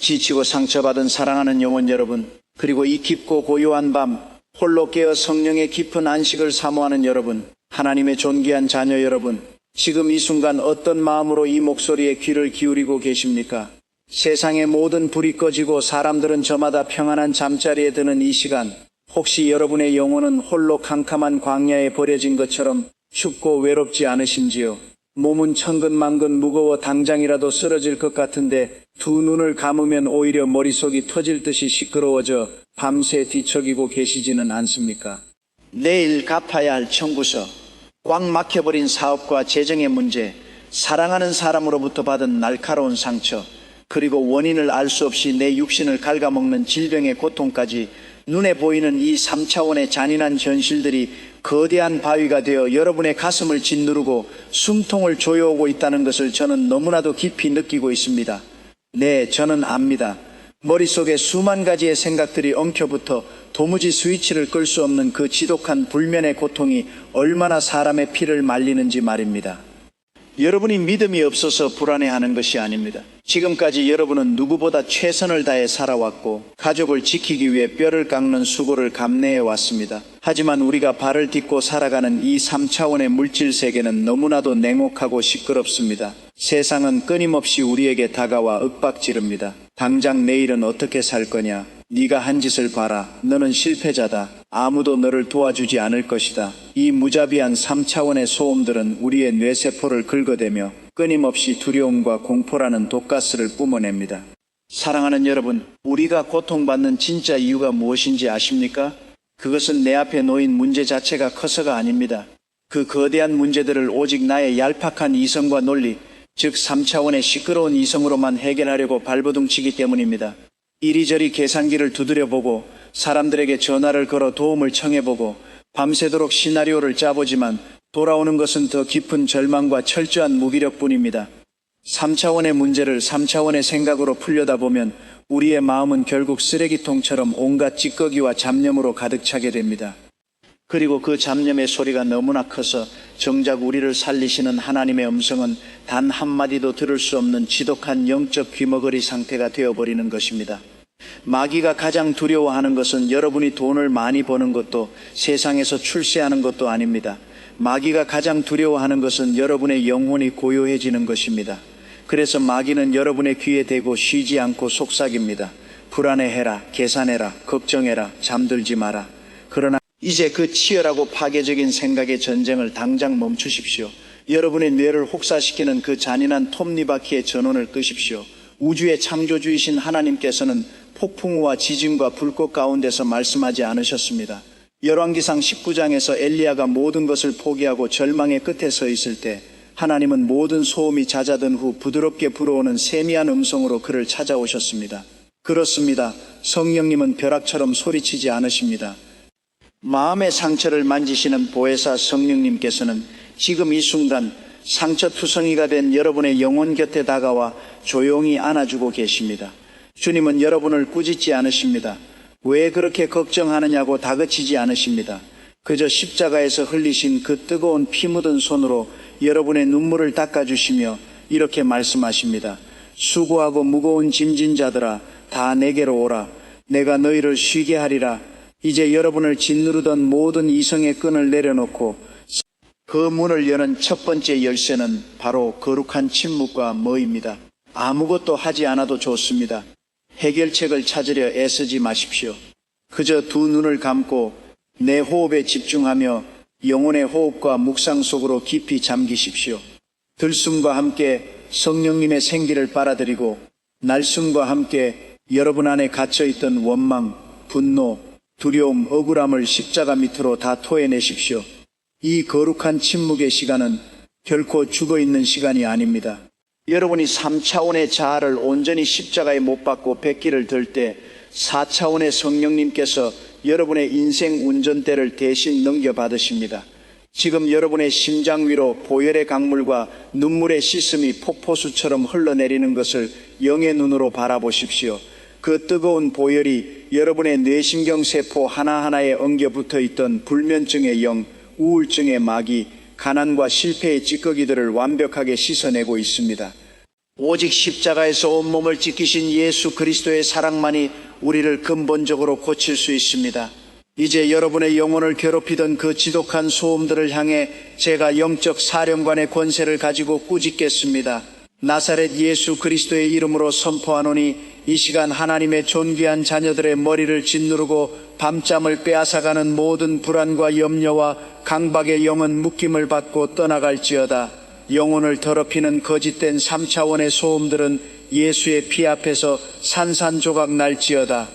지치고 상처받은 사랑하는 영혼 여러분, 그리고 이 깊고 고요한 밤 홀로 깨어 성령의 깊은 안식을 사모하는 여러분, 하나님의 존귀한 자녀 여러분, 지금 이 순간 어떤 마음으로 이 목소리에 귀를 기울이고 계십니까? 세상의 모든 불이 꺼지고 사람들은 저마다 평안한 잠자리에 드는 이 시간, 혹시 여러분의 영혼은 홀로 캄캄한 광야에 버려진 것처럼 춥고 외롭지 않으신지요? 몸은 천근만근 무거워 당장이라도 쓰러질 것 같은데 두 눈을 감으면 오히려 머릿속이 터질 듯이 시끄러워져 밤새 뒤척이고 계시지는 않습니까? 내일 갚아야 할 청구서, 꽉 막혀버린 사업과 재정의 문제, 사랑하는 사람으로부터 받은 날카로운 상처, 그리고 원인을 알 수 없이 내 육신을 갉아먹는 질병의 고통까지 눈에 보이는 이 3차원의 잔인한 현실들이 거대한 바위가 되어 여러분의 가슴을 짓누르고 숨통을 조여오고 있다는 것을 저는 너무나도 깊이 느끼고 있습니다. 네, 저는 압니다. 머릿속에 수만 가지의 생각들이 엉켜붙어 도무지 스위치를 끌 수 없는 그 지독한 불면의 고통이 얼마나 사람의 피를 말리는지 말입니다. 여러분이 믿음이 없어서 불안해하는 것이 아닙니다. 지금까지 여러분은 누구보다 최선을 다해 살아왔고 가족을 지키기 위해 뼈를 깎는 수고를 감내해 왔습니다. 하지만 우리가 발을 딛고 살아가는 이 3차원의 물질 세계는 너무나도 냉혹하고 시끄럽습니다. 세상은 끊임없이 우리에게 다가와 윽박지릅니다. 당장 내일은 어떻게 살 거냐? 네가 한 짓을 봐라. 너는 실패자다. 아무도 너를 도와주지 않을 것이다. 이 무자비한 3차원의 소음들은 우리의 뇌세포를 긁어대며 끊임없이 두려움과 공포라는 독가스를 뿜어냅니다. 사랑하는 여러분, 우리가 고통받는 진짜 이유가 무엇인지 아십니까? 그것은 내 앞에 놓인 문제 자체가 커서가 아닙니다. 그 거대한 문제들을 오직 나의 얄팍한 이성과 논리, 즉 3차원의 시끄러운 이성으로만 해결하려고 발버둥치기 때문입니다. 이리저리 계산기를 두드려보고 사람들에게 전화를 걸어 도움을 청해보고 밤새도록 시나리오를 짜보지만 돌아오는 것은 더 깊은 절망과 철저한 무기력뿐입니다. 3차원의 문제를 3차원의 생각으로 풀려다 보면 우리의 마음은 결국 쓰레기통처럼 온갖 찌꺼기와 잡념으로 가득 차게 됩니다. 그리고 그 잡념의 소리가 너무나 커서 정작 우리를 살리시는 하나님의 음성은 단 한마디도 들을 수 없는 지독한 영적 귀머거리 상태가 되어버리는 것입니다. 마귀가 가장 두려워하는 것은 여러분이 돈을 많이 버는 것도 세상에서 출세하는 것도 아닙니다. 마귀가 가장 두려워하는 것은 여러분의 영혼이 고요해지는 것입니다. 그래서 마귀는 여러분의 귀에 대고 쉬지 않고 속삭입니다. 불안해해라, 계산해라, 걱정해라, 잠들지 마라. 그러나 이제 그 치열하고 파괴적인 생각의 전쟁을 당장 멈추십시오. 여러분의 뇌를 혹사시키는 그 잔인한 톱니바퀴의 전원을 끄십시오. 우주의 창조주이신 하나님께서는 폭풍우와 지진과 불꽃 가운데서 말씀하지 않으셨습니다. 열왕기상 19장에서 엘리야가 모든 것을 포기하고 절망의 끝에 서 있을 때 하나님은 모든 소음이 잦아든 후 부드럽게 불어오는 세미한 음성으로 그를 찾아오셨습니다. 그렇습니다. 성령님은 벼락처럼 소리치지 않으십니다. 마음의 상처를 만지시는 보혜사 성령님께서는 지금 이 순간 상처투성이가 된 여러분의 영혼 곁에 다가와 조용히 안아주고 계십니다. 주님은 여러분을 꾸짖지 않으십니다. 왜 그렇게 걱정하느냐고 다그치지 않으십니다. 그저 십자가에서 흘리신 그 뜨거운 피 묻은 손으로 여러분의 눈물을 닦아주시며 이렇게 말씀하십니다. 수고하고 무거운 짐진 자들아, 다 내게로 오라. 내가 너희를 쉬게 하리라. 이제 여러분을 짓누르던 모든 이성의 끈을 내려놓고 그 문을 여는 첫 번째 열쇠는 바로 거룩한 침묵과 뭐입니다. 아무것도 하지 않아도 좋습니다. 해결책을 찾으려 애쓰지 마십시오. 그저 두 눈을 감고 내 호흡에 집중하며 영혼의 호흡과 묵상 속으로 깊이 잠기십시오. 들숨과 함께 성령님의 생기를 빨아들이고 날숨과 함께 여러분 안에 갇혀있던 원망, 분노, 두려움, 억울함을 십자가 밑으로 다 토해내십시오. 이 거룩한 침묵의 시간은 결코 죽어있는 시간이 아닙니다. 여러분이 3차원의 자아를 온전히 십자가에 못 박고 백기를 들 때 4차원의 성령님께서 여러분의 인생 운전대를 대신 넘겨받으십니다. 지금 여러분의 심장 위로 보혈의 강물과 눈물의 씻음이 폭포수처럼 흘러내리는 것을 영의 눈으로 바라보십시오. 그 뜨거운 보혈이 여러분의 뇌신경 세포 하나하나에 엉겨 붙어 있던 불면증의 영, 우울증의 마귀, 가난과 실패의 찌꺼기들을 완벽하게 씻어내고 있습니다. 오직 십자가에서 온몸을 찢기신 예수 그리스도의 사랑만이 우리를 근본적으로 고칠 수 있습니다. 이제 여러분의 영혼을 괴롭히던 그 지독한 소음들을 향해 제가 영적 사령관의 권세를 가지고 꾸짖겠습니다. 나사렛 예수 그리스도의 이름으로 선포하노니 이 시간 하나님의 존귀한 자녀들의 머리를 짓누르고 밤잠을 빼앗아가는 모든 불안과 염려와 강박의 영은 묶임을 받고 떠나갈지어다. 영혼을 더럽히는 거짓된 3차원의 소음들은 예수의 피 앞에서 산산조각 날지어다.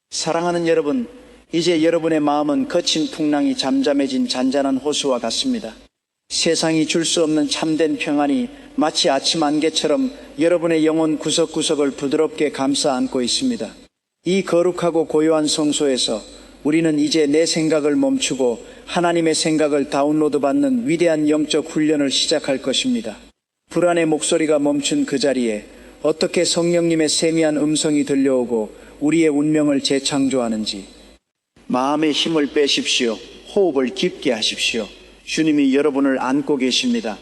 사랑하는 여러분, 이제 여러분의 마음은 거친 풍랑이 잠잠해진 잔잔한 호수와 같습니다. 세상이 줄 수 없는 참된 평안이 마치 아침 안개처럼 여러분의 영혼 구석구석을 부드럽게 감싸 안고 있습니다. 이 거룩하고 고요한 성소에서 우리는 이제 내 생각을 멈추고 하나님의 생각을 다운로드 받는 위대한 영적 훈련을 시작할 것입니다. 불안의 목소리가 멈춘 그 자리에 어떻게 성령님의 세미한 음성이 들려오고 우리의 운명을 재창조하는지, 마음의 힘을 빼십시오. 호흡을 깊게 하십시오. 주님이 여러분을 안고 계십니다.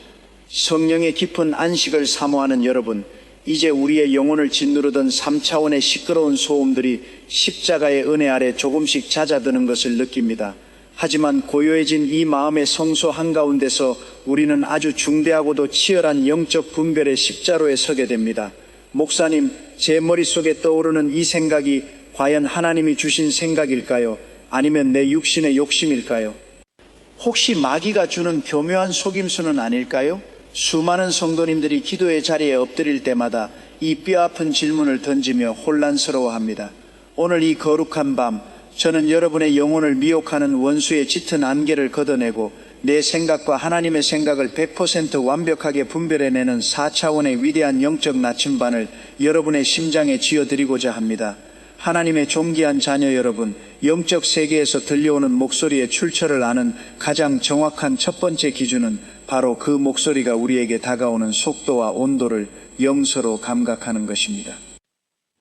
성령의 깊은 안식을 사모하는 여러분, 이제 우리의 영혼을 짓누르던 3차원의 시끄러운 소음들이 십자가의 은혜 아래 조금씩 잦아드는 것을 느낍니다. 하지만 고요해진 이 마음의 성소 한가운데서 우리는 아주 중대하고도 치열한 영적 분별의 십자로에 서게 됩니다. 목사님, 제 머릿속에 떠오르는 이 생각이 과연 하나님이 주신 생각일까요? 아니면 내 육신의 욕심일까요? 혹시 마귀가 주는 교묘한 속임수는 아닐까요? 수많은 성도님들이 기도의 자리에 엎드릴 때마다 이 뼈아픈 질문을 던지며 혼란스러워합니다. 오늘 이 거룩한 밤, 저는 여러분의 영혼을 미혹하는 원수의 짙은 안개를 걷어내고 내 생각과 하나님의 생각을 100% 완벽하게 분별해내는 4차원의 위대한 영적 나침반을 여러분의 심장에 쥐어드리고자 합니다. 하나님의 존귀한 자녀 여러분, 영적 세계에서 들려오는 목소리의 출처를 아는 가장 정확한 첫 번째 기준은 바로 그 목소리가 우리에게 다가오는 속도와 온도를 영서로 감각하는 것입니다.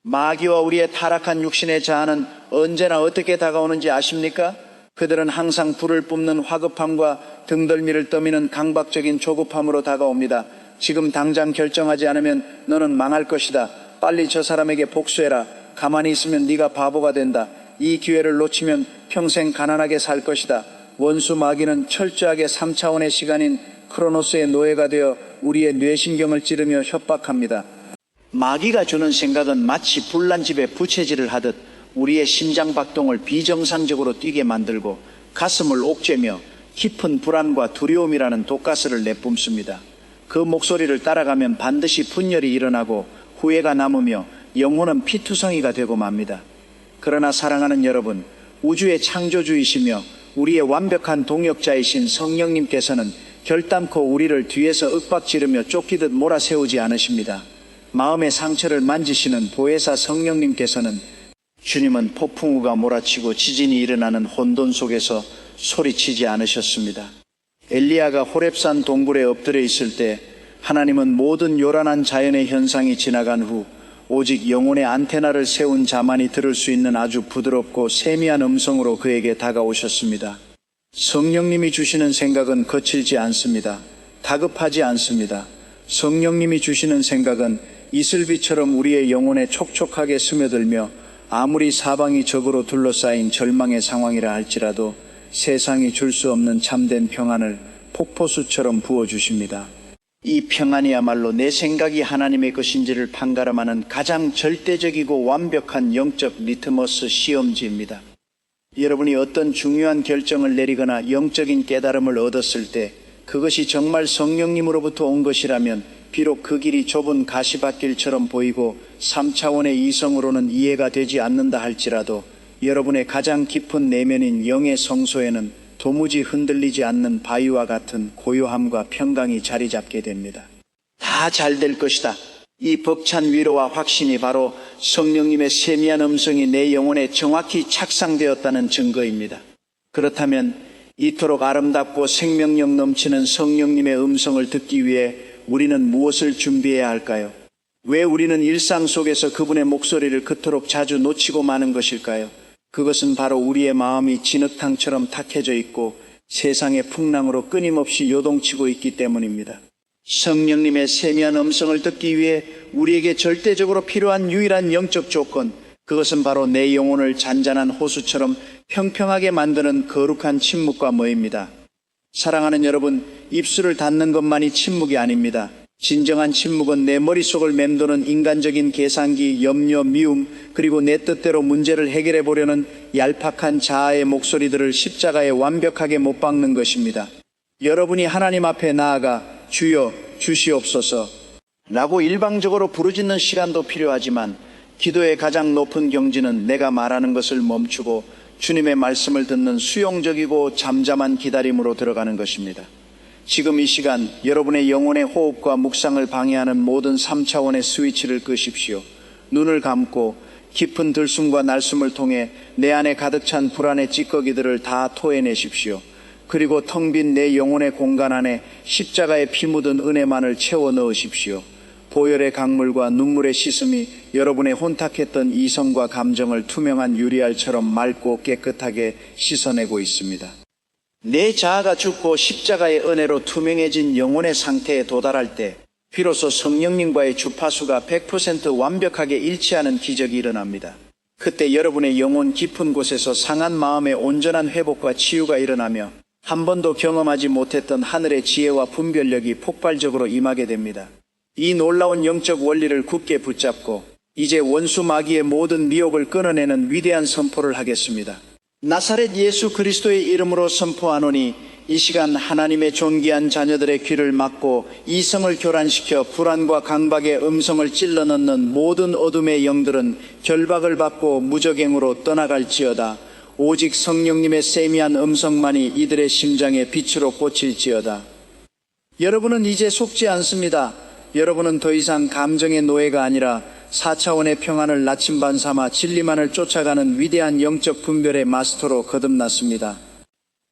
마귀와 우리의 타락한 육신의 자아는 언제나 어떻게 다가오는지 아십니까? 그들은 항상 불을 뿜는 화급함과 등덜미를 떠미는 강박적인 조급함으로 다가옵니다. 지금 당장 결정하지 않으면 너는 망할 것이다. 빨리 저 사람에게 복수해라. 가만히 있으면 네가 바보가 된다. 이 기회를 놓치면 평생 가난하게 살 것이다. 원수 마귀는 철저하게 3차원의 시간인 크로노스의 노예가 되어 우리의 뇌신경을 찌르며 협박합니다. 마귀가 주는 생각은 마치 불난집에 부채질을 하듯 우리의 심장 박동을 비정상적으로 뛰게 만들고 가슴을 옥죄며 깊은 불안과 두려움이라는 독가스를 내뿜습니다. 그 목소리를 따라가면 반드시 분열이 일어나고 후회가 남으며 영혼은 피투성이가 되고 맙니다. 그러나 사랑하는 여러분, 우주의 창조주이시며 우리의 완벽한 동역자이신 성령님께서는 결단코 우리를 뒤에서 윽박지르며 쫓기듯 몰아세우지 않으십니다. 마음의 상처를 만지시는 보혜사 성령님께서는 주님은 폭풍우가 몰아치고 지진이 일어나는 혼돈 속에서 소리치지 않으셨습니다. 엘리야가 호렙산 동굴에 엎드려 있을 때 하나님은 모든 요란한 자연의 현상이 지나간 후 오직 영혼의 안테나를 세운 자만이 들을 수 있는 아주 부드럽고 세미한 음성으로 그에게 다가오셨습니다. 성령님이 주시는 생각은 거칠지 않습니다. 다급하지 않습니다. 성령님이 주시는 생각은 이슬비처럼 우리의 영혼에 촉촉하게 스며들며 아무리 사방이 적으로 둘러싸인 절망의 상황이라 할지라도 세상이 줄 수 없는 참된 평안을 폭포수처럼 부어주십니다. 이 평안이야말로 내 생각이 하나님의 것인지를 판가름하는 가장 절대적이고 완벽한 영적 리트머스 시험지입니다. 여러분이 어떤 중요한 결정을 내리거나 영적인 깨달음을 얻었을 때 그것이 정말 성령님으로부터 온 것이라면 비록 그 길이 좁은 가시밭길처럼 보이고 3차원의 이성으로는 이해가 되지 않는다 할지라도 여러분의 가장 깊은 내면인 영의 성소에는 도무지 흔들리지 않는 바위와 같은 고요함과 평강이 자리 잡게 됩니다. 다 잘 될 것이다. 이 벅찬 위로와 확신이 바로 성령님의 세미한 음성이 내 영혼에 정확히 착상되었다는 증거입니다. 그렇다면 이토록 아름답고 생명력 넘치는 성령님의 음성을 듣기 위해 우리는 무엇을 준비해야 할까요? 왜 우리는 일상 속에서 그분의 목소리를 그토록 자주 놓치고 마는 것일까요? 그것은 바로 우리의 마음이 진흙탕처럼 탁해져 있고 세상의 풍랑으로 끊임없이 요동치고 있기 때문입니다. 성령님의 세미한 음성을 듣기 위해 우리에게 절대적으로 필요한 유일한 영적 조건, 그것은 바로 내 영혼을 잔잔한 호수처럼 평평하게 만드는 거룩한 침묵과 뭐입니다. 사랑하는 여러분, 입술을 닫는 것만이 침묵이 아닙니다. 진정한 침묵은 내 머릿속을 맴도는 인간적인 계산기, 염려, 미움, 그리고 내 뜻대로 문제를 해결해 보려는 얄팍한 자아의 목소리들을 십자가에 완벽하게 못 박는 것입니다. 여러분이 하나님 앞에 나아가 주여 주시옵소서 라고 일방적으로 부르짖는 시간도 필요하지만, 기도의 가장 높은 경지는 내가 말하는 것을 멈추고 주님의 말씀을 듣는 수용적이고 잠잠한 기다림으로 들어가는 것입니다. 지금 이 시간 여러분의 영혼의 호흡과 묵상을 방해하는 모든 3차원의 스위치를 끄십시오. 눈을 감고 깊은 들숨과 날숨을 통해 내 안에 가득 찬 불안의 찌꺼기들을 다 토해내십시오. 그리고 텅 빈 내 영혼의 공간 안에 십자가의 피 묻은 은혜만을 채워 넣으십시오. 보혈의 강물과 눈물의 씻음이 여러분의 혼탁했던 이성과 감정을 투명한 유리알처럼 맑고 깨끗하게 씻어내고 있습니다. 내 자아가 죽고 십자가의 은혜로 투명해진 영혼의 상태에 도달할 때 비로소 성령님과의 주파수가 100% 완벽하게 일치하는 기적이 일어납니다. 그때 여러분의 영혼 깊은 곳에서 상한 마음의 온전한 회복과 치유가 일어나며 한 번도 경험하지 못했던 하늘의 지혜와 분별력이 폭발적으로 임하게 됩니다. 이 놀라운 영적 원리를 굳게 붙잡고 이제 원수 마귀의 모든 미혹을 끊어내는 위대한 선포를 하겠습니다. 나사렛 예수 그리스도의 이름으로 선포하노니, 이 시간 하나님의 존귀한 자녀들의 귀를 막고 이성을 교란시켜 불안과 강박의 음성을 찔러 넣는 모든 어둠의 영들은 결박을 받고 무적행으로 떠나갈지어다. 오직 성령님의 세미한 음성만이 이들의 심장에 빛으로 꽂힐지어다. 여러분은 이제 속지 않습니다. 여러분은 더 이상 감정의 노예가 아니라 4차원의 평안을 나침반 삼아 진리만을 쫓아가는 위대한 영적 분별의 마스터로 거듭났습니다.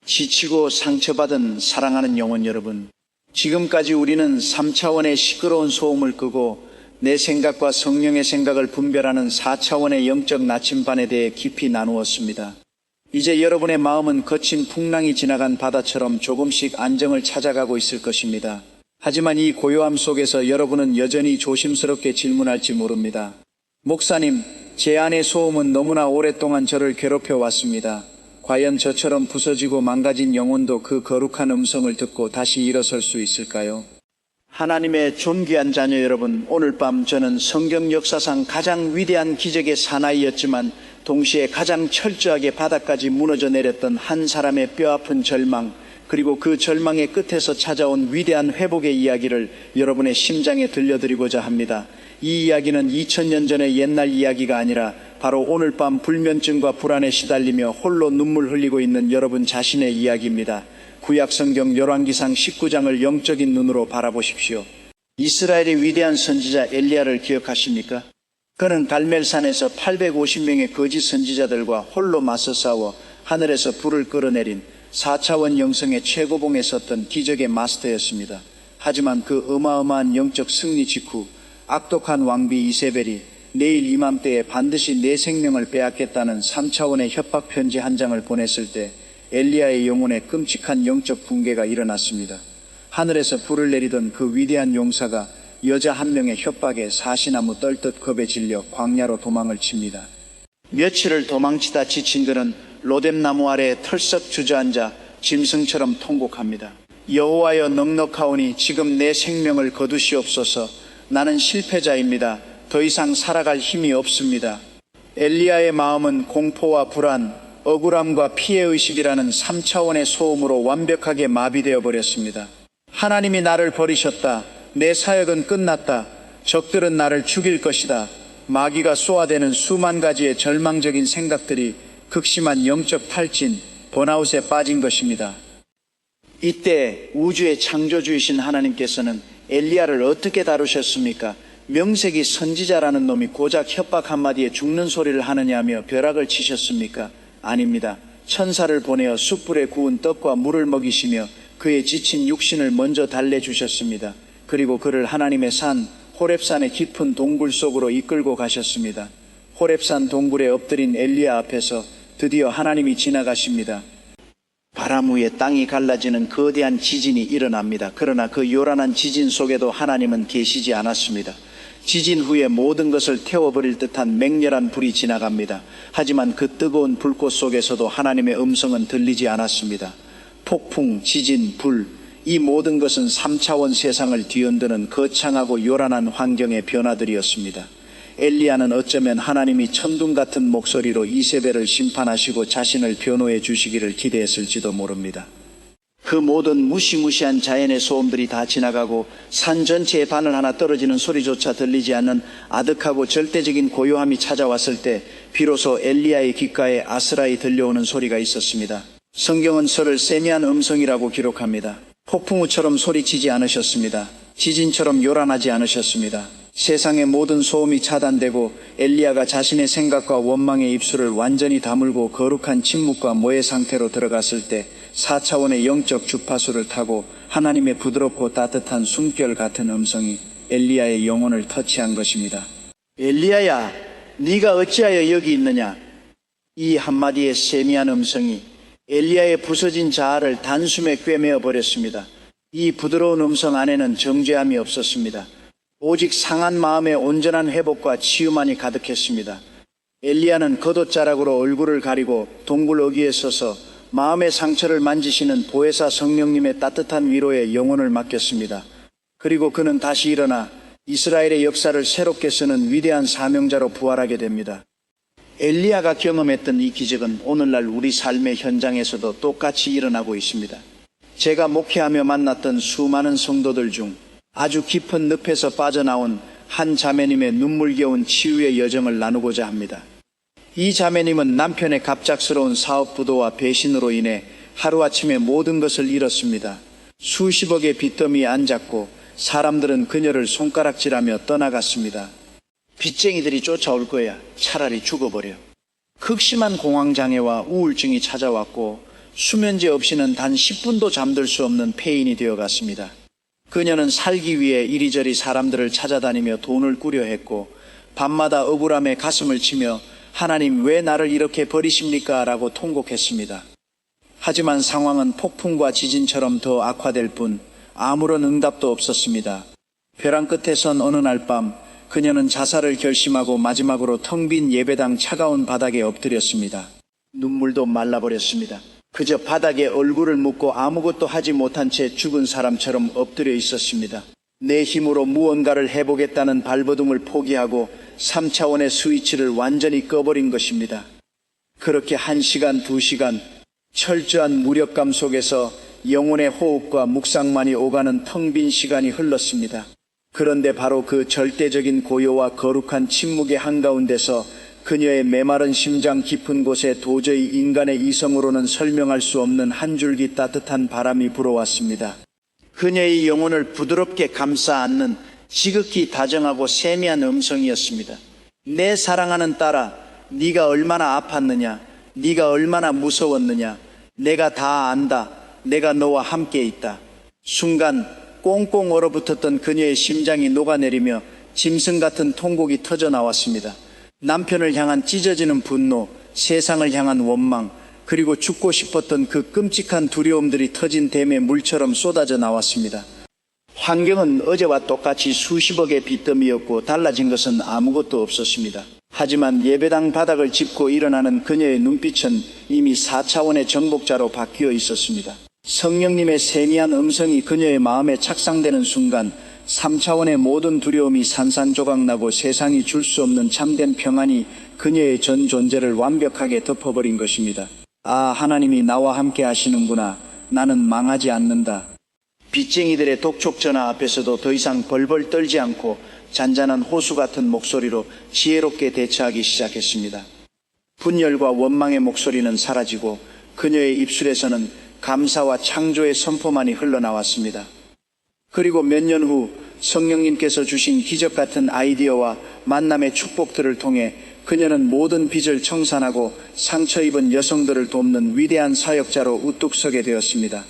지치고 상처받은 사랑하는 영혼 여러분, 지금까지 우리는 3차원의 시끄러운 소음을 끄고 내 생각과 성령의 생각을 분별하는 4차원의 영적 나침반에 대해 깊이 나누었습니다. 이제 여러분의 마음은 거친 풍랑이 지나간 바다처럼 조금씩 안정을 찾아가고 있을 것입니다. 하지만 이 고요함 속에서 여러분은 여전히 조심스럽게 질문할지 모릅니다. 목사님, 제 안의 소음은 너무나 오랫동안 저를 괴롭혀 왔습니다. 과연 저처럼 부서지고 망가진 영혼도 그 거룩한 음성을 듣고 다시 일어설 수 있을까요? 하나님의 존귀한 자녀 여러분, 오늘 밤 저는 성경 역사상 가장 위대한 기적의 사나이였지만 동시에 가장 철저하게 바닥까지 무너져 내렸던 한 사람의 뼈아픈 절망, 그리고 그 절망의 끝에서 찾아온 위대한 회복의 이야기를 여러분의 심장에 들려드리고자 합니다. 이 이야기는 2000년 전의 옛날 이야기가 아니라 바로 오늘 밤 불면증과 불안에 시달리며 홀로 눈물 흘리고 있는 여러분 자신의 이야기입니다. 구약성경 열왕기상 19장을 영적인 눈으로 바라보십시오. 이스라엘의 위대한 선지자 엘리야를 기억하십니까? 그는 갈멜산에서 850명의 거짓 선지자들과 홀로 맞서 싸워 하늘에서 불을 끌어내린 4차원 영성의 최고봉에 섰던 기적의 마스터였습니다. 하지만 그 어마어마한 영적 승리 직후 악독한 왕비 이세벨이 내일 이맘때에 반드시 내 생명을 빼앗겠다는 3차원의 협박 편지 한 장을 보냈을 때 엘리야의 영혼에 끔찍한 영적 붕괴가 일어났습니다. 하늘에서 불을 내리던 그 위대한 용사가 여자 한 명의 협박에 사시나무 떨듯 겁에 질려 광야로 도망을 칩니다. 며칠을 도망치다 지친 그는 로뎀나무 아래에 털썩 주저앉아 짐승처럼 통곡합니다. 여호와여, 넉넉하오니 지금 내 생명을 거두시옵소서. 나는 실패자입니다. 더 이상 살아갈 힘이 없습니다. 엘리야의 마음은 공포와 불안, 억울함과 피해의식이라는 3차원의 소음으로 완벽하게 마비되어 버렸습니다. 하나님이 나를 버리셨다. 내 사역은 끝났다. 적들은 나를 죽일 것이다. 마귀가 쏘아대는 수만 가지의 절망적인 생각들이 극심한 영적 탈진, 번아웃에 빠진 것입니다. 이때 우주의 창조주이신 하나님께서는 엘리야를 어떻게 다루셨습니까? 명색이 선지자라는 놈이 고작 협박 한마디에 죽는 소리를 하느냐며 벼락을 치셨습니까? 아닙니다. 천사를 보내어 숯불에 구운 떡과 물을 먹이시며 그의 지친 육신을 먼저 달래주셨습니다. 그리고 그를 하나님의 산 호렙산의 깊은 동굴 속으로 이끌고 가셨습니다. 호렙산 동굴에 엎드린 엘리야 앞에서 드디어 하나님이 지나가십니다. 바람 후에 땅이 갈라지는 거대한 지진이 일어납니다. 그러나 그 요란한 지진 속에도 하나님은 계시지 않았습니다. 지진 후에 모든 것을 태워버릴 듯한 맹렬한 불이 지나갑니다. 하지만 그 뜨거운 불꽃 속에서도 하나님의 음성은 들리지 않았습니다. 폭풍, 지진, 불, 이 모든 것은 3차원 세상을 뒤흔드는 거창하고 요란한 환경의 변화들이었습니다. 엘리야는 어쩌면 하나님이 천둥 같은 목소리로 이세벨을 심판하시고 자신을 변호해 주시기를 기대했을지도 모릅니다. 그 모든 무시무시한 자연의 소음들이 다 지나가고 산 전체의 바늘 하나 떨어지는 소리조차 들리지 않는 아득하고 절대적인 고요함이 찾아왔을 때 비로소 엘리야의 귓가에 아스라이 들려오는 소리가 있었습니다. 성경은 설을 세미한 음성이라고 기록합니다. 폭풍우처럼 소리치지 않으셨습니다. 지진처럼 요란하지 않으셨습니다. 세상의 모든 소음이 차단되고 엘리야가 자신의 생각과 원망의 입술을 완전히 다물고 거룩한 침묵과 모해 상태로 들어갔을 때 4차원의 영적 주파수를 타고 하나님의 부드럽고 따뜻한 숨결 같은 음성이 엘리야의 영혼을 터치한 것입니다. 엘리야야, 네가 어찌하여 여기 있느냐? 이 한마디의 세미한 음성이 엘리야의 부서진 자아를 단숨에 꿰매어 버렸습니다. 이 부드러운 음성 안에는 정죄함이 없었습니다. 오직 상한 마음의 온전한 회복과 치유만이 가득했습니다. 엘리야는 겉옷자락으로 얼굴을 가리고 동굴 어귀에 서서 마음의 상처를 만지시는 보혜사 성령님의 따뜻한 위로에 영혼을 맡겼습니다. 그리고 그는 다시 일어나 이스라엘의 역사를 새롭게 쓰는 위대한 사명자로 부활하게 됩니다. 엘리야가 경험했던 이 기적은 오늘날 우리 삶의 현장에서도 똑같이 일어나고 있습니다. 제가 목회하며 만났던 수많은 성도들 중 아주 깊은 늪에서 빠져나온 한 자매님의 눈물겨운 치유의 여정을 나누고자 합니다. 이 자매님은 남편의 갑작스러운 사업 부도와 배신으로 인해 하루아침에 모든 것을 잃었습니다. 수십억의 빚더미에 앉았고 사람들은 그녀를 손가락질하며 떠나갔습니다. 빚쟁이들이 쫓아올 거야. 차라리 죽어버려. 극심한 공황장애와 우울증이 찾아왔고 수면제 없이는 단 10분도 잠들 수 없는 폐인이 되어갔습니다. 그녀는 살기 위해 이리저리 사람들을 찾아다니며 돈을 꾸려 했고 밤마다 억울함에 가슴을 치며 하나님 왜 나를 이렇게 버리십니까? 라고 통곡했습니다. 하지만 상황은 폭풍과 지진처럼 더 악화될 뿐 아무런 응답도 없었습니다. 벼랑 끝에 선 어느 날 밤 그녀는 자살을 결심하고 마지막으로 텅 빈 예배당 차가운 바닥에 엎드렸습니다. 눈물도 말라버렸습니다. 그저 바닥에 얼굴을 묻고 아무것도 하지 못한 채 죽은 사람처럼 엎드려 있었습니다. 내 힘으로 무언가를 해보겠다는 발버둥을 포기하고 3차원의 스위치를 완전히 꺼버린 것입니다. 그렇게 1시간, 2시간 철저한 무력감 속에서 영혼의 호흡과 묵상만이 오가는 텅 빈 시간이 흘렀습니다. 그런데 바로 그 절대적인 고요와 거룩한 침묵의 한가운데서 그녀의 메마른 심장 깊은 곳에 도저히 인간의 이성으로는 설명할 수 없는 한 줄기 따뜻한 바람이 불어왔습니다. 그녀의 영혼을 부드럽게 감싸 안는 지극히 다정하고 세미한 음성이었습니다. 내 사랑하는 딸아, 네가 얼마나 아팠느냐, 네가 얼마나 무서웠느냐, 내가 다 안다. 내가 너와 함께 있다. 순간 꽁꽁 얼어붙었던 그녀의 심장이 녹아내리며 짐승 같은 통곡이 터져 나왔습니다. 남편을 향한 찢어지는 분노, 세상을 향한 원망, 그리고 죽고 싶었던 그 끔찍한 두려움들이 터진 댐의 물처럼 쏟아져 나왔습니다. 환경은 어제와 똑같이 수십억의 빚더미였고 달라진 것은 아무것도 없었습니다. 하지만 예배당 바닥을 짚고 일어나는 그녀의 눈빛은 이미 4차원의 정복자로 바뀌어 있었습니다. 성령님의 세미한 음성이 그녀의 마음에 착상되는 순간 3차원의 모든 두려움이 산산조각나고 세상이 줄 수 없는 참된 평안이 그녀의 전 존재를 완벽하게 덮어버린 것입니다. 아, 하나님이 나와 함께 하시는구나. 나는 망하지 않는다. 빚쟁이들의 독촉 전화 앞에서도 더 이상 벌벌 떨지 않고 잔잔한 호수 같은 목소리로 지혜롭게 대처하기 시작했습니다. 분열과 원망의 목소리는 사라지고 그녀의 입술에서는 감사와 창조의 선포만이 흘러나왔습니다. 그리고 몇 년 후 성령님께서 주신 기적 같은 아이디어와 만남의 축복들을 통해 그녀는 모든 빚을 청산하고 상처 입은 여성들을 돕는 위대한 사역자로 우뚝 서게 되었습니다.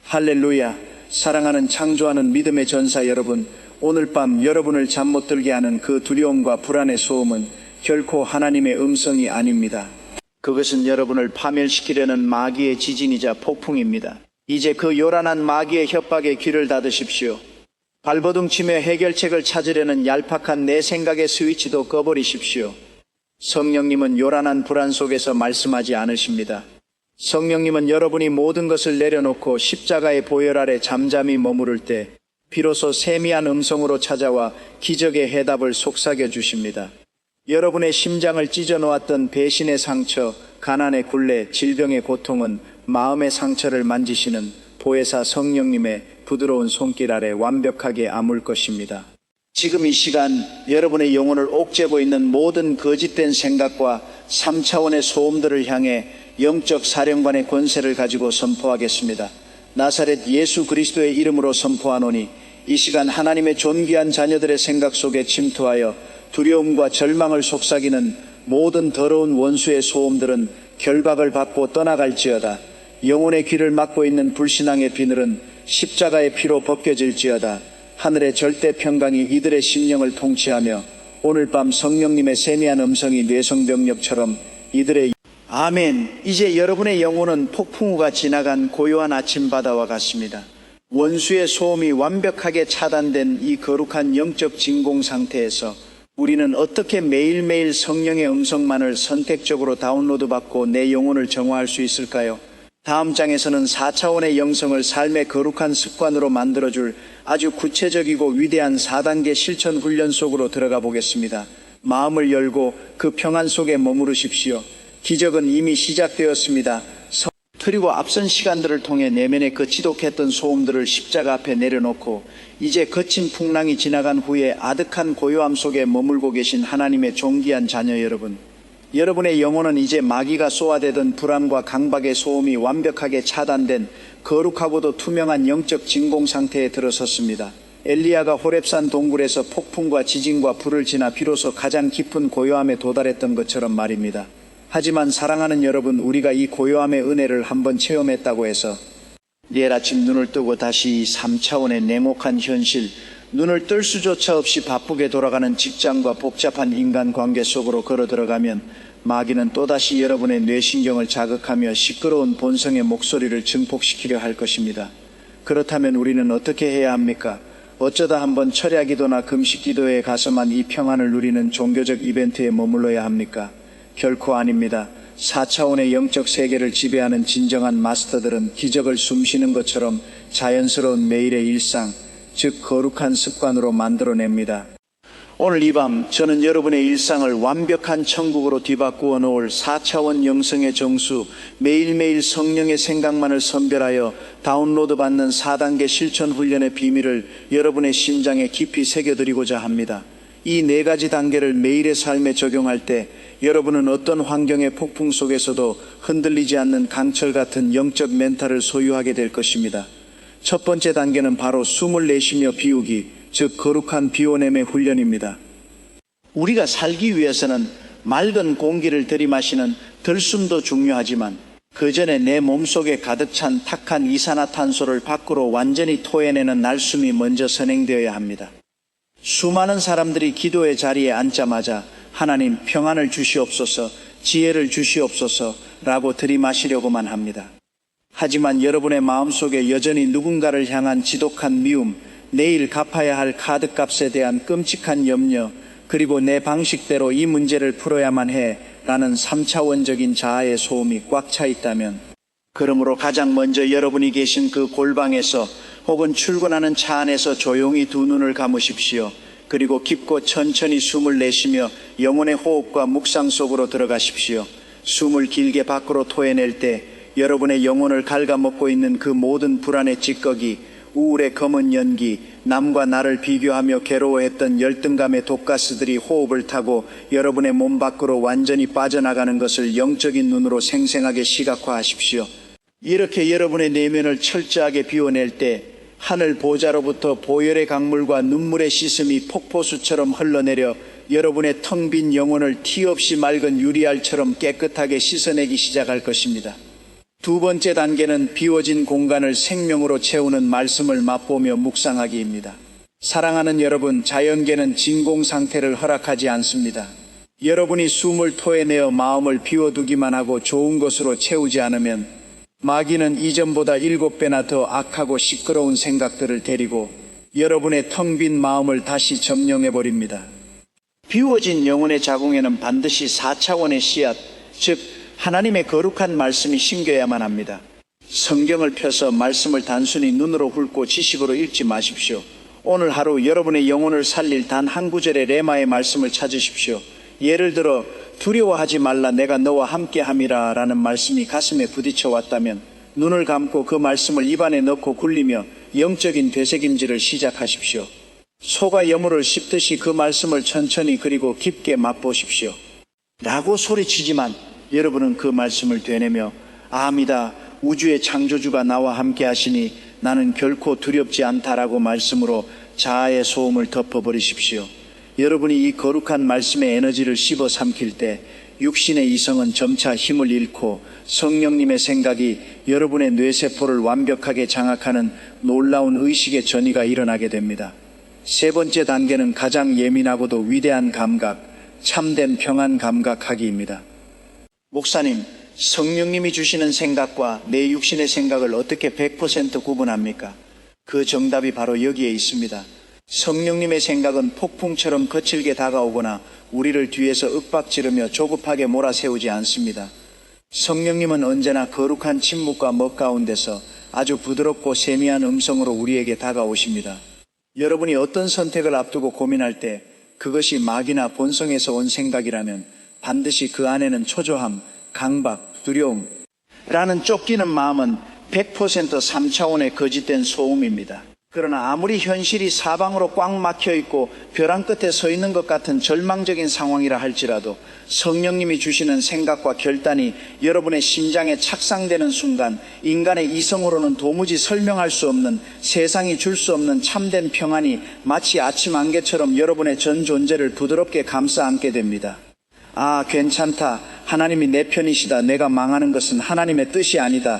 할렐루야. 사랑하는 창조하는 믿음의 전사 여러분, 오늘 밤 여러분을 잠 못 들게 하는 그 두려움과 불안의 소음은 결코 하나님의 음성이 아닙니다. 그것은 여러분을 파멸시키려는 마귀의 지진이자 폭풍입니다. 이제 그 요란한 마귀의 협박에 귀를 닫으십시오. 발버둥 치며 해결책을 찾으려는 얄팍한 내 생각의 스위치도 꺼버리십시오. 성령님은 요란한 불안 속에서 말씀하지 않으십니다. 성령님은 여러분이 모든 것을 내려놓고 십자가의 보혈 아래 잠잠히 머무를 때 비로소 세미한 음성으로 찾아와 기적의 해답을 속삭여 주십니다. 여러분의 심장을 찢어놓았던 배신의 상처, 가난의 굴레, 질병의 고통은 마음의 상처를 만지시는 보혜사 성령님의 부드러운 손길 아래 완벽하게 아물 것입니다. 지금 이 시간 여러분의 영혼을 옥죄고 있는 모든 거짓된 생각과 3차원의 소음들을 향해 영적 사령관의 권세를 가지고 선포하겠습니다. 나사렛 예수 그리스도의 이름으로 선포하노니 이 시간 하나님의 존귀한 자녀들의 생각 속에 침투하여 두려움과 절망을 속삭이는 모든 더러운 원수의 소음들은 결박을 받고 떠나갈지어다. 영혼의 귀를 막고 있는 불신앙의 비늘은 십자가의 피로 벗겨질지어다. 하늘의 절대 평강이 이들의 심령을 통치하며 오늘 밤 성령님의 세미한 음성이 뇌성병력처럼 이들의 아멘. 이제 여러분의 영혼은 폭풍우가 지나간 고요한 아침바다와 같습니다. 원수의 소음이 완벽하게 차단된 이 거룩한 영적 진공 상태에서 우리는 어떻게 매일매일 성령의 음성만을 선택적으로 다운로드 받고 내 영혼을 정화할 수 있을까요? 다음 장에서는 4차원의 영성을 삶의 거룩한 습관으로 만들어줄 아주 구체적이고 위대한 4단계 실천 훈련 속으로 들어가 보겠습니다. 마음을 열고 그 평안 속에 머무르십시오. 기적은 이미 시작되었습니다. 그리고 앞선 시간들을 통해 내면의 그 지독했던 소음들을 십자가 앞에 내려놓고 이제 거친 풍랑이 지나간 후에 아득한 고요함 속에 머물고 계신 하나님의 존귀한 자녀 여러분, 여러분의 영혼은 이제 마귀가 쏘아대던 불안과 강박의 소음이 완벽하게 차단된 거룩하고도 투명한 영적 진공 상태에 들어섰습니다. 엘리야가 호렙산 동굴에서 폭풍과 지진과 불을 지나 비로소 가장 깊은 고요함에 도달했던 것처럼 말입니다. 하지만 사랑하는 여러분, 우리가 이 고요함의 은혜를 한번 체험했다고 해서 내일 아침 눈을 뜨고 다시 이 3차원의 냉혹한 현실, 눈을 뜰 수조차 없이 바쁘게 돌아가는 직장과 복잡한 인간관계 속으로 걸어 들어가면 마귀는 또다시 여러분의 뇌신경을 자극하며 시끄러운 본성의 목소리를 증폭시키려 할 것입니다. 그렇다면 우리는 어떻게 해야 합니까? 어쩌다 한번 철야기도나 금식기도에 가서만 이 평안을 누리는 종교적 이벤트에 머물러야 합니까? 결코 아닙니다. 4차원의 영적 세계를 지배하는 진정한 마스터들은 기적을 숨쉬는 것처럼 자연스러운 매일의 일상, 즉 거룩한 습관으로 만들어냅니다. 오늘 이 밤 저는 여러분의 일상을 완벽한 천국으로 뒤바꾸어 놓을 4차원 영성의 정수, 매일매일 성령의 생각만을 선별하여 다운로드 받는 4단계 실천 훈련의 비밀을 여러분의 심장에 깊이 새겨드리고자 합니다. 이 4가지 단계를 매일의 삶에 적용할 때 여러분은 어떤 환경의 폭풍 속에서도 흔들리지 않는 강철 같은 영적 멘탈을 소유하게 될 것입니다. 첫 번째 단계는 바로 숨을 내쉬며 비우기, 즉 거룩한 비워냄의 훈련입니다. 우리가 살기 위해서는 맑은 공기를 들이마시는 들숨도 중요하지만 그 전에 내 몸속에 가득 찬 탁한 이산화탄소를 밖으로 완전히 토해내는 날숨이 먼저 선행되어야 합니다. 수많은 사람들이 기도의 자리에 앉자마자 하나님 평안을 주시옵소서, 지혜를 주시옵소서 라고 들이마시려고만 합니다. 하지만 여러분의 마음속에 여전히 누군가를 향한 지독한 미움, 내일 갚아야 할 카드값에 대한 끔찍한 염려, 그리고 내 방식대로 이 문제를 풀어야만 해 라는 3차원적인 자아의 소음이 꽉 차 있다면, 그러므로 가장 먼저 여러분이 계신 그 골방에서 혹은 출근하는 차 안에서 조용히 두 눈을 감으십시오. 그리고 깊고 천천히 숨을 내쉬며 영혼의 호흡과 묵상 속으로 들어가십시오. 숨을 길게 밖으로 토해낼 때 여러분의 영혼을 갉아먹고 있는 그 모든 불안의 찌꺼기, 우울의 검은 연기, 남과 나를 비교하며 괴로워했던 열등감의 독가스들이 호흡을 타고 여러분의 몸 밖으로 완전히 빠져나가는 것을 영적인 눈으로 생생하게 시각화하십시오. 이렇게 여러분의 내면을 철저하게 비워낼 때 하늘 보좌로부터 보혈의 강물과 눈물의 씻음이 폭포수처럼 흘러내려 여러분의 텅 빈 영혼을 티 없이 맑은 유리알처럼 깨끗하게 씻어내기 시작할 것입니다. 두 번째 단계는 비워진 공간을 생명으로 채우는 말씀을 맛보며 묵상하기입니다. 사랑하는 여러분, 자연계는 진공 상태를 허락하지 않습니다. 여러분이 숨을 토해내어 마음을 비워두기만 하고 좋은 것으로 채우지 않으면 마귀는 이전보다 7배나 더 악하고 시끄러운 생각들을 데리고 여러분의 텅 빈 마음을 다시 점령해버립니다. 비워진 영혼의 자궁에는 반드시 4차원의 씨앗, 즉 하나님의 거룩한 말씀이 심겨야만 합니다. 성경을 펴서 말씀을 단순히 눈으로 훑고 지식으로 읽지 마십시오. 오늘 하루 여러분의 영혼을 살릴 단 한 구절의 레마의 말씀을 찾으십시오. 예를 들어 두려워하지 말라 내가 너와 함께함이라 라는 말씀이 가슴에 부딪혀 왔다면 눈을 감고 그 말씀을 입안에 넣고 굴리며 영적인 되새김질을 시작하십시오. 소가 여물을 씹듯이 그 말씀을 천천히 그리고 깊게 맛보십시오. 라고 소리치지만 여러분은 그 말씀을 되뇌며 아합니다. 우주의 창조주가 나와 함께 하시니 나는 결코 두렵지 않다라고 말씀으로 자아의 소음을 덮어버리십시오. 여러분이 이 거룩한 말씀의 에너지를 씹어 삼킬 때 육신의 이성은 점차 힘을 잃고 성령님의 생각이 여러분의 뇌세포를 완벽하게 장악하는 놀라운 의식의 전이가 일어나게 됩니다. 세 번째 단계는 가장 예민하고도 위대한 감각, 참된 평안 감각하기입니다. 목사님, 성령님이 주시는 생각과 내 육신의 생각을 어떻게 100% 구분합니까? 그 정답이 바로 여기에 있습니다. 성령님의 생각은 폭풍처럼 거칠게 다가오거나 우리를 뒤에서 윽박지르며 조급하게 몰아세우지 않습니다. 성령님은 언제나 거룩한 침묵과 멋 가운데서 아주 부드럽고 세미한 음성으로 우리에게 다가오십니다. 여러분이 어떤 선택을 앞두고 고민할 때 그것이 마귀나 본성에서 온 생각이라면 반드시 그 안에는 초조함, 강박, 두려움 라는 쫓기는 마음은 100% 3차원의 거짓된 소음입니다. 그러나 아무리 현실이 사방으로 꽉 막혀 있고 벼랑 끝에 서 있는 것 같은 절망적인 상황이라 할지라도 성령님이 주시는 생각과 결단이 여러분의 심장에 착상되는 순간 인간의 이성으로는 도무지 설명할 수 없는, 세상이 줄 수 없는 참된 평안이 마치 아침 안개처럼 여러분의 전 존재를 부드럽게 감싸 안게 됩니다. 아, 괜찮다. 하나님이 내 편이시다. 내가 망하는 것은 하나님의 뜻이 아니다.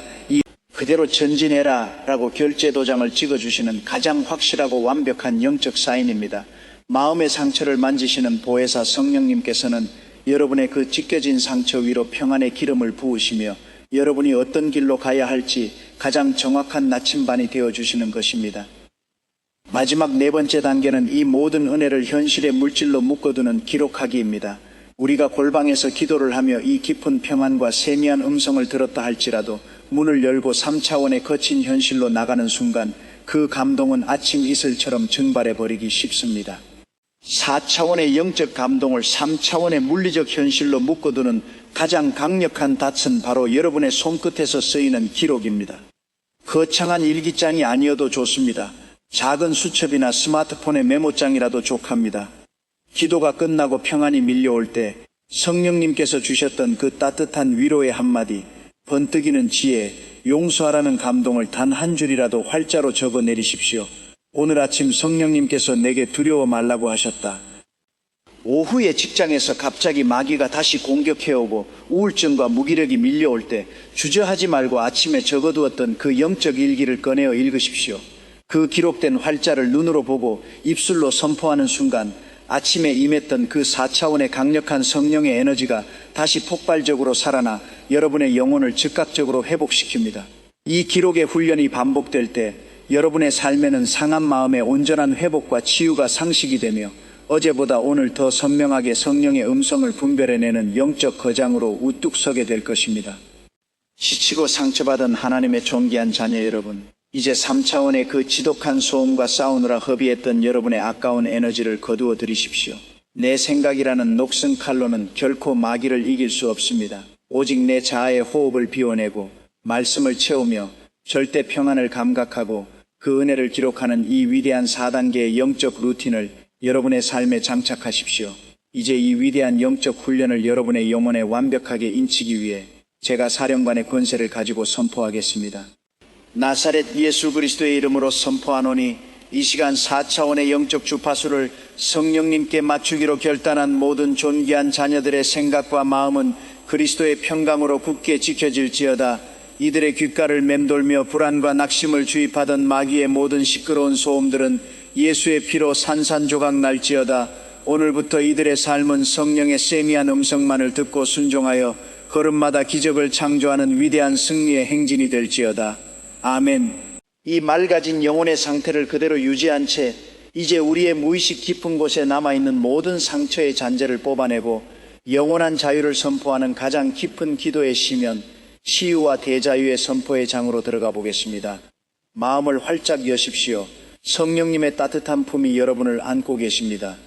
그대로 전진해라 라고 결제 도장을 찍어주시는 가장 확실하고 완벽한 영적 사인입니다. 마음의 상처를 만지시는 보혜사 성령님께서는 여러분의 그 찢겨진 상처 위로 평안의 기름을 부으시며 여러분이 어떤 길로 가야 할지 가장 정확한 나침반이 되어주시는 것입니다. 마지막 네 번째 단계는 이 모든 은혜를 현실의 물질로 묶어두는 기록하기입니다. 우리가 골방에서 기도를 하며 이 깊은 평안과 세미한 음성을 들었다 할지라도 문을 열고 3차원의 거친 현실로 나가는 순간 그 감동은 아침 이슬처럼 증발해 버리기 쉽습니다. 4차원의 영적 감동을 3차원의 물리적 현실로 묶어두는 가장 강력한 닷은 바로 여러분의 손끝에서 쓰이는 기록입니다. 거창한 일기장이 아니어도 좋습니다. 작은 수첩이나 스마트폰의 메모장이라도 족합니다. 기도가 끝나고 평안이 밀려올 때 성령님께서 주셨던 그 따뜻한 위로의 한마디, 번뜩이는 지혜, 용서하라는 감동을 단 한 줄이라도 활자로 적어 내리십시오. 오늘 아침 성령님께서 내게 두려워 말라고 하셨다. 오후에 직장에서 갑자기 마귀가 다시 공격해오고 우울증과 무기력이 밀려올 때 주저하지 말고 아침에 적어두었던 그 영적 일기를 꺼내어 읽으십시오. 그 기록된 활자를 눈으로 보고 입술로 선포하는 순간 아침에 임했던 그 4차원의 강력한 성령의 에너지가 다시 폭발적으로 살아나 여러분의 영혼을 즉각적으로 회복시킵니다. 이 기록의 훈련이 반복될 때 여러분의 삶에는 상한 마음의 온전한 회복과 치유가 상식이 되며 어제보다 오늘 더 선명하게 성령의 음성을 분별해내는 영적 거장으로 우뚝 서게 될 것입니다. 지치고 상처받은 하나님의 존귀한 자녀 여러분, 이제 3차원의 그 지독한 소음과 싸우느라 허비했던 여러분의 아까운 에너지를 거두어 들이십시오. 내 생각이라는 녹슨 칼로는 결코 마귀를 이길 수 없습니다. 오직 내 자아의 호흡을 비워내고 말씀을 채우며 절대 평안을 감각하고 그 은혜를 기록하는 이 위대한 4단계의 영적 루틴을 여러분의 삶에 장착하십시오. 이제 이 위대한 영적 훈련을 여러분의 영혼에 완벽하게 인치기 위해 제가 사령관의 권세를 가지고 선포하겠습니다. 나사렛 예수 그리스도의 이름으로 선포하노니 이 시간 4차원의 영적 주파수를 성령님께 맞추기로 결단한 모든 존귀한 자녀들의 생각과 마음은 그리스도의 평강으로 굳게 지켜질지어다. 이들의 귓가를 맴돌며 불안과 낙심을 주입하던 마귀의 모든 시끄러운 소음들은 예수의 피로 산산조각 날지어다. 오늘부터 이들의 삶은 성령의 세미한 음성만을 듣고 순종하여 걸음마다 기적을 창조하는 위대한 승리의 행진이 될지어다. 아멘. 이 맑아진 영혼의 상태를 그대로 유지한 채 이제 우리의 무의식 깊은 곳에 남아있는 모든 상처의 잔재를 뽑아내고 영원한 자유를 선포하는 가장 깊은 기도의 시면, 시유와 대자유의 선포의 장으로 들어가 보겠습니다. 마음을 활짝 여십시오. 성령님의 따뜻한 품이 여러분을 안고 계십니다.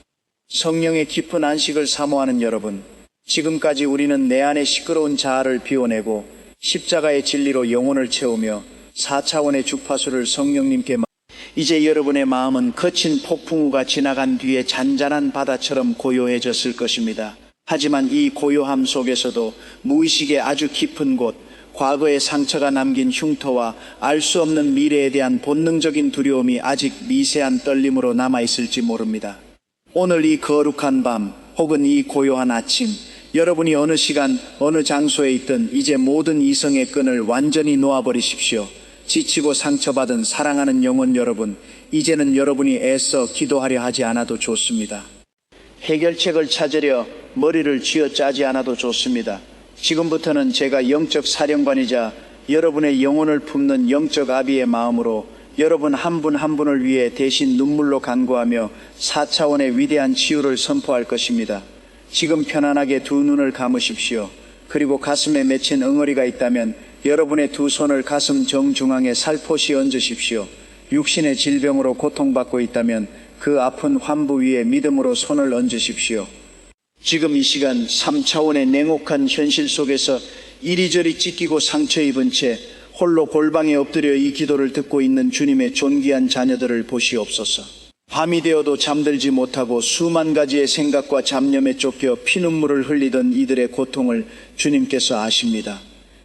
성령의 깊은 안식을 사모하는 여러분, 지금까지 우리는 내 안의 시끄러운 자아를 비워내고 십자가의 진리로 영혼을 채우며 4차원의 주파수를 성령님께 이제 여러분의 마음은 거친 폭풍우가 지나간 뒤에 잔잔한 바다처럼 고요해졌을 것입니다. 하지만 이 고요함 속에서도 무의식의 아주 깊은 곳, 과거의 상처가 남긴 흉터와 알 수 없는 미래에 대한 본능적인 두려움이 아직 미세한 떨림으로 남아있을지 모릅니다. 오늘 이 거룩한 밤 혹은 이 고요한 아침, 여러분이 어느 시간 어느 장소에 있든 이제 모든 이성의 끈을 완전히 놓아버리십시오. 지치고 상처받은 사랑하는 영혼 여러분, 이제는 여러분이 애써 기도하려 하지 않아도 좋습니다. 해결책을 찾으려 머리를 쥐어짜지 않아도 좋습니다. 지금부터는 제가 영적 사령관이자 여러분의 영혼을 품는 영적 아비의 마음으로 여러분 한 분 한 분을 위해 대신 눈물로 간구하며 4차원의 위대한 치유를 선포할 것입니다. 지금 편안하게 두 눈을 감으십시오. 그리고 가슴에 맺힌 응어리가 있다면 여러분의 두 손을 가슴 정중앙에 살포시 얹으십시오. 육신의 질병으로 고통받고 있다면 그 아픈 환부 위에 믿음으로 손을 얹으십시오. 지금 이 시간 3차원의 냉혹한 현실 속에서 이리저리 찢기고 상처 입은 채 홀로 골방에 엎드려 이 기도를 듣고 있는 주님의 존귀한 자녀들을 보시옵소서. 밤이 되어도 잠들지 못하고 수만 가지의 생각과 잡념에 쫓겨 피눈물을 흘리던 이들의 고통을 주님께서 아십니다.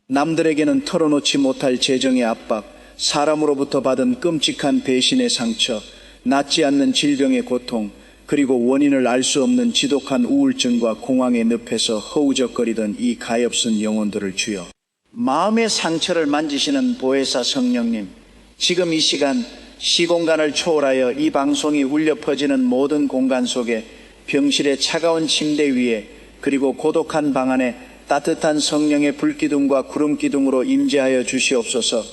남들에게는 털어놓지 못할 재정의 압박, 사람으로부터 받은 끔찍한 배신의 상처, 낫지 않는 질병의 고통, 그리고 원인을 알 수 없는 지독한 우울증과 공황의 늪에서 허우적거리던 이 가엾은 영혼들을 주여, 마음의 상처를 만지시는 보혜사 성령님, 지금 이 시간 시공간을 초월하여 이 방송이 울려 퍼지는 모든 공간 속에 병실의 차가운 침대 위에 그리고 고독한 방 안에 따뜻한 성령의 불기둥과 구름기둥으로 임재하여 주시옵소서.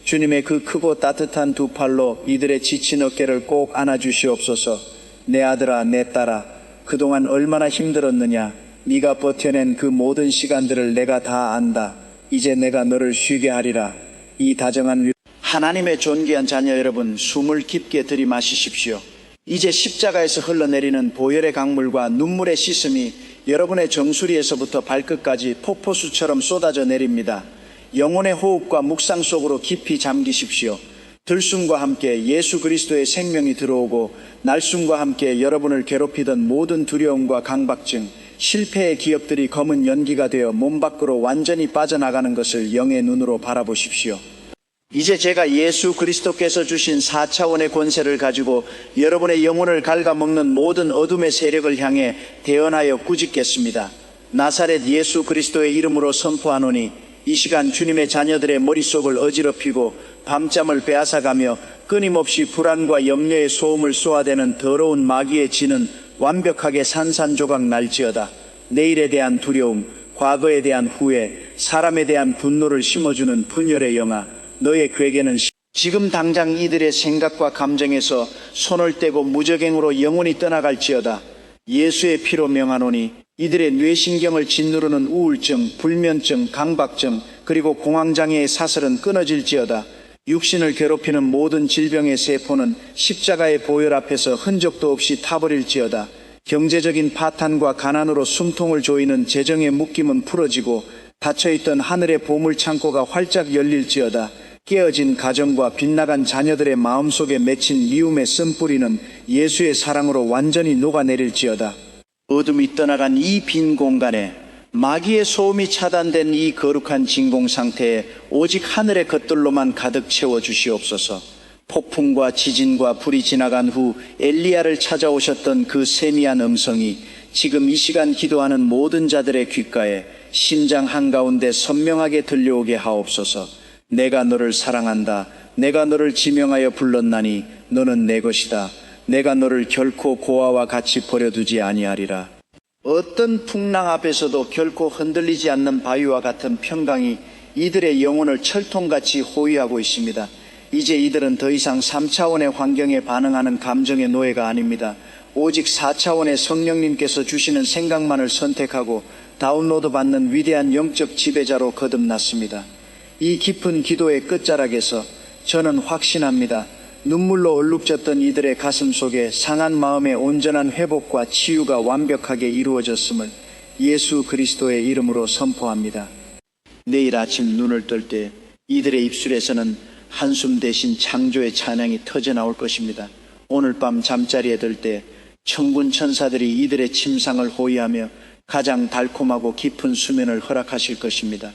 주님의 그 크고 따뜻한 두 팔로 이들의 지친 어깨를 꼭 안아주시옵소서. 내 아들아, 내 딸아, 그동안 얼마나 힘들었느냐. 네가 버텨낸 그 모든 시간들을 내가 다 안다. 이제 내가 너를 쉬게 하리라. 이 다정한 하나님의 존귀한 자녀 여러분, 숨을 깊게 들이마시십시오. 이제 십자가에서 흘러내리는 보혈의 강물과 눈물의 씻음이 여러분의 정수리에서부터 발끝까지 폭포수처럼 쏟아져 내립니다. 영혼의 호흡과 묵상 속으로 깊이 잠기십시오. 들숨과 함께 예수 그리스도의 생명이 들어오고 날숨과 함께 여러분을 괴롭히던 모든 두려움과 강박증, 실패의 기억들이 검은 연기가 되어 몸 밖으로 완전히 빠져나가는 것을 영의 눈으로 바라보십시오. 이제 제가 예수 그리스도께서 주신 4차원의 권세를 가지고 여러분의 영혼을 갉아먹는 모든 어둠의 세력을 향해 대언하여 꾸짖겠습니다. 나사렛 예수 그리스도의 이름으로 선포하노니 이 시간 주님의 자녀들의 머릿속을 어지럽히고 밤잠을 빼앗아가며 끊임없이 불안과 염려의 소음을 쏘아대는 더러운 마귀의 진은 완벽하게 산산조각 날지어다. 내일에 대한 두려움, 과거에 대한 후회, 사람에 대한 분노를 심어주는 분열의 영아, 너의 괴계는 지금 당장 이들의 생각과 감정에서 손을 떼고 무적행으로 영원히 떠나갈지어다. 예수의 피로 명하노니 이들의 뇌신경을 짓누르는 우울증, 불면증, 강박증, 그리고 공황장애의 사슬은 끊어질지어다. 육신을 괴롭히는 모든 질병의 세포는 십자가의 보혈 앞에서 흔적도 없이 타버릴지어다. 경제적인 파탄과 가난으로 숨통을 조이는 재정의 묶임은 풀어지고 닫혀있던 하늘의 보물창고가 활짝 열릴지어다. 깨어진 가정과 빗나간 자녀들의 마음속에 맺힌 미움의 쓴뿌리는 예수의 사랑으로 완전히 녹아내릴지어다. 어둠이 떠나간 이 빈 공간에 마귀의 소음이 차단된 이 거룩한 진공 상태에 오직 하늘의 것들로만 가득 채워 주시옵소서. 폭풍과 지진과 불이 지나간 후 엘리야를 찾아오셨던 그 세미한 음성이 지금 이 시간 기도하는 모든 자들의 귓가에 심장 한가운데 선명하게 들려오게 하옵소서. 내가 너를 사랑한다. 내가 너를 지명하여 불렀나니 너는 내 것이다. 내가 너를 결코 고아와 같이 버려두지 아니하리라. 어떤 풍랑 앞에서도 결코 흔들리지 않는 바위와 같은 평강이 이들의 영혼을 철통같이 호위하고 있습니다. 이제 이들은 더 이상 3차원의 환경에 반응하는 감정의 노예가 아닙니다. 오직 4차원의 성령님께서 주시는 생각만을 선택하고 다운로드 받는 위대한 영적 지배자로 거듭났습니다. 이 깊은 기도의 끝자락에서 저는 확신합니다. 눈물로 얼룩졌던 이들의 가슴 속에 상한 마음의 온전한 회복과 치유가 완벽하게 이루어졌음을 예수 그리스도의 이름으로 선포합니다. 내일 아침 눈을 뜰 때 이들의 입술에서는 한숨 대신 창조의 찬양이 터져나올 것입니다. 오늘 밤 잠자리에 들 때 천군 천사들이 이들의 침상을 호위하며 가장 달콤하고 깊은 수면을 허락하실 것입니다.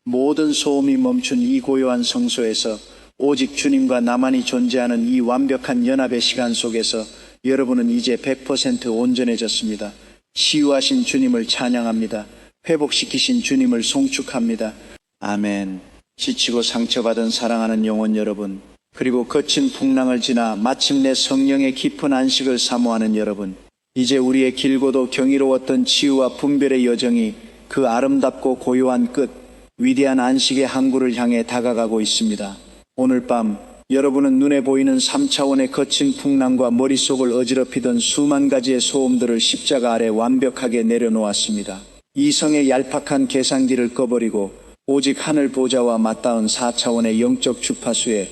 모든 소음이 멈춘 이 고요한 성소에서 오직 주님과 나만이 존재하는 이 완벽한 연합의 시간 속에서 여러분은 이제 100% 온전해졌습니다. 치유하신 주님을 찬양합니다. 회복시키신 주님을 송축합니다. 아멘. 지치고 상처받은 사랑하는 영혼 여러분, 그리고 거친 풍랑을 지나 마침내 성령의 깊은 안식을 사모하는 여러분, 이제 우리의 길고도 경이로웠던 치유와 분별의 여정이 그 아름답고 고요한 끝, 위대한 안식의 항구를 향해 다가가고 있습니다. 오늘 밤 여러분은 눈에 보이는 3차원의 거친 풍랑과 머릿속을 어지럽히던 수만 가지의 소음들을 십자가 아래 완벽하게 내려놓았습니다. 이성의 얄팍한 계산기를 꺼버리고 오직 하늘 보좌와 맞닿은 4차원의 영적 주파수에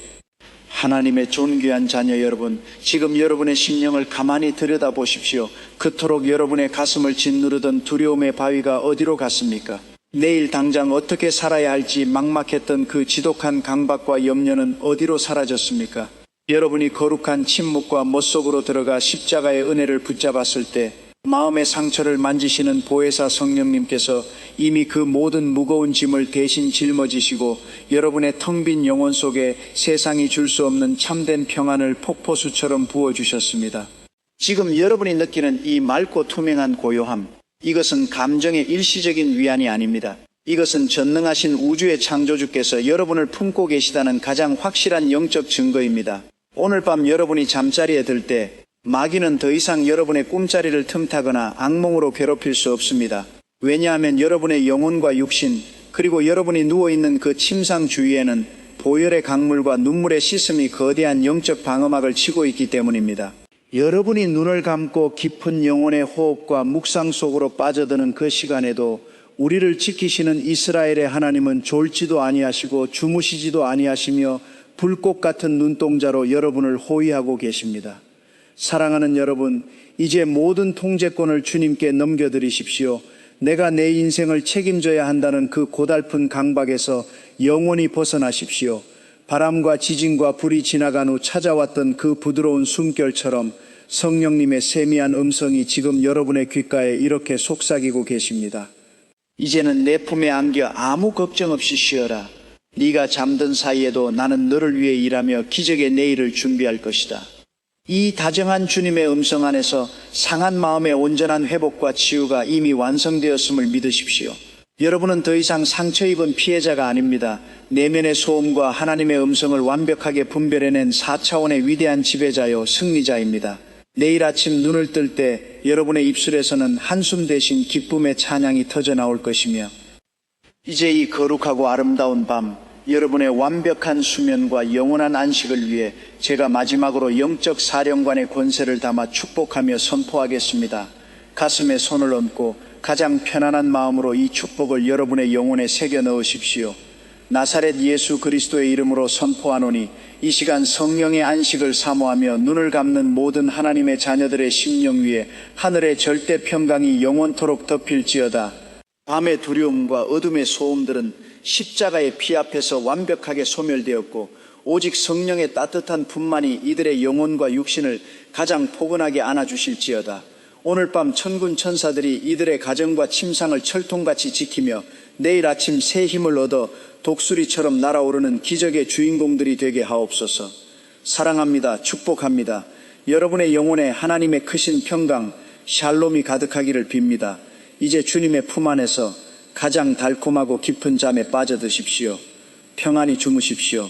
하나님의 존귀한 자녀 여러분, 지금 여러분의 심령을 가만히 들여다보십시오. 그토록 여러분의 가슴을 짓누르던 두려움의 바위가 어디로 갔습니까? 내일 당장 어떻게 살아야 할지 막막했던 그 지독한 강박과 염려는 어디로 사라졌습니까? 여러분이 거룩한 침묵과 멋 속으로 들어가 십자가의 은혜를 붙잡았을 때 마음의 상처를 만지시는 보혜사 성령님께서 이미 그 모든 무거운 짐을 대신 짊어지시고 여러분의 텅 빈 영혼 속에 세상이 줄 수 없는 참된 평안을 폭포수처럼 부어주셨습니다. 지금 여러분이 느끼는 이 맑고 투명한 고요함, 이것은 감정의 일시적인 위안이 아닙니다. 이것은 전능하신 우주의 창조주께서 여러분을 품고 계시다는 가장 확실한 영적 증거입니다. 오늘 밤 여러분이 잠자리에 들 때 마귀는 더 이상 여러분의 꿈자리를 틈타거나 악몽으로 괴롭힐 수 없습니다. 왜냐하면 여러분의 영혼과 육신, 그리고 여러분이 누워있는 그 침상 주위에는 보혈의 강물과 눈물의 씻음이 거대한 영적 방어막을 치고 있기 때문입니다. 여러분이 눈을 감고 깊은 영혼의 호흡과 묵상 속으로 빠져드는 그 시간에도 우리를 지키시는 이스라엘의 하나님은 졸지도 아니하시고 주무시지도 아니하시며 불꽃 같은 눈동자로 여러분을 호위하고 계십니다. 사랑하는 여러분, 이제 모든 통제권을 주님께 넘겨드리십시오. 내가 내 인생을 책임져야 한다는 그 고달픈 강박에서 영원히 벗어나십시오. 바람과 지진과 불이 지나간 후 찾아왔던 그 부드러운 숨결처럼 성령님의 세미한 음성이 지금 여러분의 귓가에 이렇게 속삭이고 계십니다. 이제는 내 품에 안겨 아무 걱정 없이 쉬어라. 네가 잠든 사이에도 나는 너를 위해 일하며 기적의 내일을 준비할 것이다. 이 다정한 주님의 음성 안에서 상한 마음의 온전한 회복과 치유가 이미 완성되었음을 믿으십시오. 여러분은 더 이상 상처 입은 피해자가 아닙니다. 내면의 소음과 하나님의 음성을 완벽하게 분별해낸 4차원의 위대한 지배자요 승리자입니다. 내일 아침 눈을 뜰 때 여러분의 입술에서는 한숨 대신 기쁨의 찬양이 터져나올 것이며, 이제 이 거룩하고 아름다운 밤, 여러분의 완벽한 수면과 영원한 안식을 위해 제가 마지막으로 영적 사령관의 권세를 담아 축복하며 선포하겠습니다. 가슴에 손을 얹고 가장 편안한 마음으로 이 축복을 여러분의 영혼에 새겨 넣으십시오. 나사렛 예수 그리스도의 이름으로 선포하노니 이 시간 성령의 안식을 사모하며 눈을 감는 모든 하나님의 자녀들의 심령 위에 하늘의 절대 평강이 영원토록 덮일지어다. 밤의 두려움과 어둠의 소음들은 십자가의 피 앞에서 완벽하게 소멸되었고 오직 성령의 따뜻한 품만이 이들의 영혼과 육신을 가장 포근하게 안아주실지어다. 오늘 밤 천군 천사들이 이들의 가정과 침상을 철통같이 지키며 내일 아침 새 힘을 얻어 독수리처럼 날아오르는 기적의 주인공들이 되게 하옵소서. 사랑합니다. 축복합니다. 여러분의 영혼에 하나님의 크신 평강, 샬롬이 가득하기를 빕니다. 이제 주님의 품 안에서 가장 달콤하고 깊은 잠에 빠져드십시오. 평안히 주무십시오.